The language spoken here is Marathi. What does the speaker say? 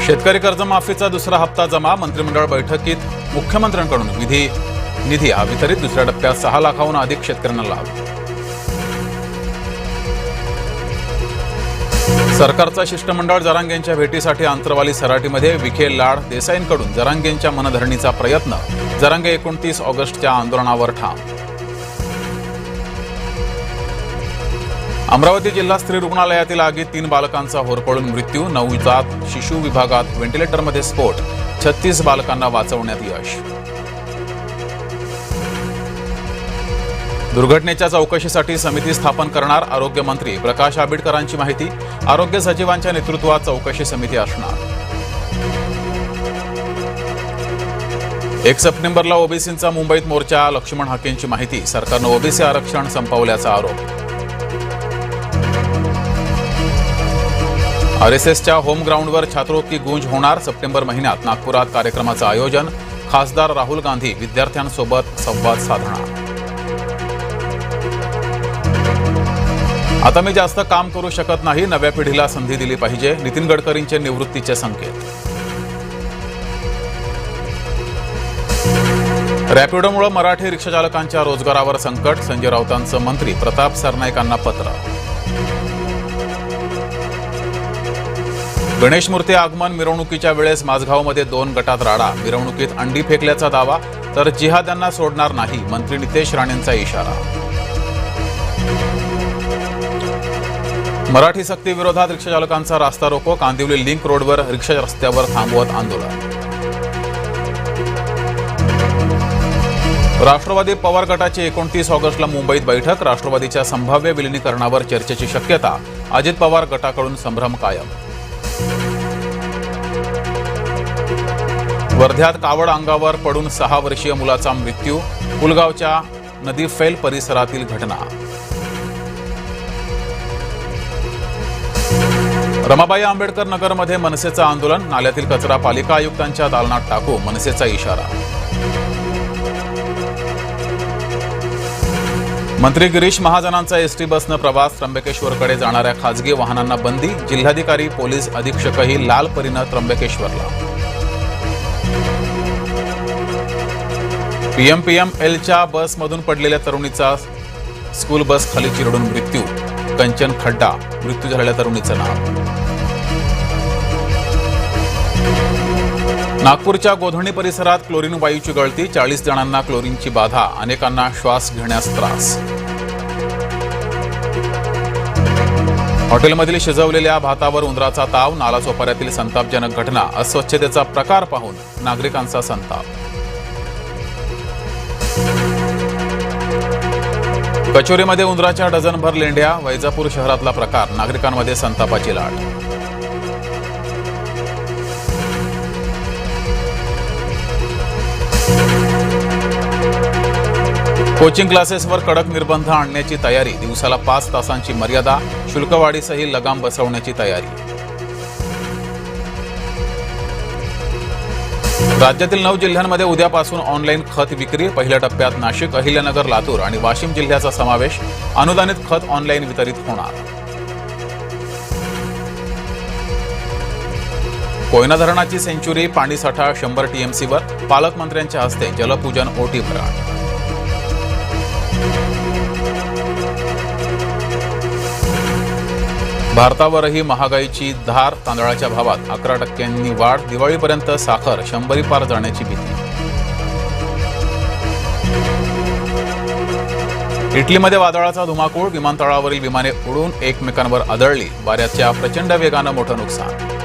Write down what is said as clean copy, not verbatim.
शेतकरी कर्जमाफीचा दुसरा हप्ता जमा. मंत्रिमंडळ बैठकीत मुख्यमंत्र्यांकडून निधी हा वितरित. दुसऱ्या टप्प्यात 6 लाखाहून अधिक शेतकऱ्यांना लाभ. सरकारचा शिष्टमंडळ जरांगेंच्या भेटीसाठी आंतरवाली सराटीमध्ये. विखे लाड देसाईंकडून जरांगेंच्या मनधरणीचा प्रयत्न. जरांगे 29 ऑगस्टच्या आंदोलनावर ठाम. अमरावती जिल्हा स्त्री रुग्णालयातील आगीत 3 बालकांचा होरपळून मृत्यू. नवजात शिशु विभागात व्हेंटिलेटरमध्ये स्फोट. 36 बालकांना वाचवण्यात यश. दुर्घटनेच्या चौकशीसाठी समिती स्थापन करणार आरोग्यमंत्री. प्रकाश आंबेडकरांची माहिती. आरोग्य सचिवांच्या नेतृत्वात चौकशी समिती असणार. 1 सप्टेंबरला ओबीसींचा मुंबईत मोर्चा. लक्ष्मण हाकेंची माहिती. सरकारनं ओबीसी आरक्षण संपवल्याचा आरोप. आरएसएसच्या होम ग्राउंडवर छात्रों की गूंज होणार. सप्टेंबर महिन्यात नागपुरात कार्यक्रमाचं आयोजन. खासदार राहुल गांधी विद्यार्थ्यांसोबत संवाद साधणार. आता मी जास्त काम करू शकत नाही. नव्या पिढीला संधी दिली पाहिजे. नितीन गडकरींचे निवृत्तीचे संकेत. रॅपिडोमुळे मराठी रिक्षाचालकांच्या रोजगारावर संकट. संजय राऊतांचं मंत्री प्रताप सरनाईकांना पत्र. गणेश मूर्ती आगमन. मिरवणुकीच्या वेळेस माझगावमध्ये 2 गटात राडा. मिरवणुकीत अंडी फेकल्याचा दावा. तर जिहाद्यांना सोडणार नाही. मंत्री नितेश राणेंचा इशारा. मराठी सक्ती विरोधात रिक्षाचालकांचा रास्ता रोको. कांदिवली लिंक रोडवर रिक्षा रस्त्यावर थांबवत आंदोलन. राष्ट्रवादी पवार गटाची 29 ऑगस्टला मुंबईत बैठक. राष्ट्रवादीच्या संभाव्य विलिनीकरणावर चर्चेची शक्यता. अजित पवार गटाकडून संभ्रम कायम. वर्ध्यात कावड अंगावर पडून 6 वर्षीय मुलाचा मृत्यू. पुलगावच्या नदीफैल परिसरातील घटना. रमाबाई आंबेडकर नगरमध्ये मनसेचं आंदोलन. नाल्यातील कचरा पालिका आयुक्तांच्या दालनात टाकू. मनसेचा इशारा. मंत्री गिरीश महाजनांचा एसटी बसनं प्रवास. त्र्यंबकेश्वरकडे जाणाऱ्या खासगी वाहनांना बंदी. जिल्हाधिकारी पोलीस अधीक्षकही लाल परीनं त्र्यंबकेश्वरला. पीएमपीएमएलच्या बसमधून पडलेल्या तरुणीचा स्कूल बस खाली चिरडून मृत्यू. कंचन खड्डा मृत्यू झालेल्या तरुणीचं नाव. नागपूरच्या गोधणी परिसरात क्लोरीन वायूची गळती. 40 जणांना क्लोरीनची बाधा. अनेकांना श्वास घेण्यास त्रास. हॉटेलमधील शिजवलेल्या भातावर उंदराचा ताव. नालासोपाऱ्यातील संतापजनक घटना. अस्वच्छतेचा प्रकार पाहून नागरिकांचा संताप. कचोरीमध्ये उंदराच्या डझनभर लेंड्या. वैजापूर शहरातला प्रकार. नागरिकांमध्ये संतापाची लाट. कोचिंग क्लासेसवर कडक निर्बंध आणण्याची तयारी. दिवसाला 5 तासांची मर्यादा. शुल्कवाढीसही लगाम बसवण्याची तयारी. राज्यातील 9 जिल्ह्यांमध्ये उद्यापासून ऑनलाईन खत विक्री. पहिल्या टप्प्यात नाशिक, अहिल्यानगर, लातूर आणि वाशिम जिल्ह्याचा समावेश. अनुदानित खत ऑनलाईन वितरित होणार. कोयना धरणाची सेंच्युरी. पाणीसाठा 100 टीएमसीवर. पालकमंत्र्यांच्या हस्ते जलपूजन. ओटी भराट. भारतावरही महागाईची धार. तांदळाच्या भावात 11% वाढ. दिवाळीपर्यंत साखर 100 पार जाण्याची भीती. इटलीमध्ये वादळाचा धुमाकूळ. विमानतळावरील विमाने उडून एकमेकांवर आदळली. वाऱ्याच्या प्रचंड वेगानं मोठं नुकसान.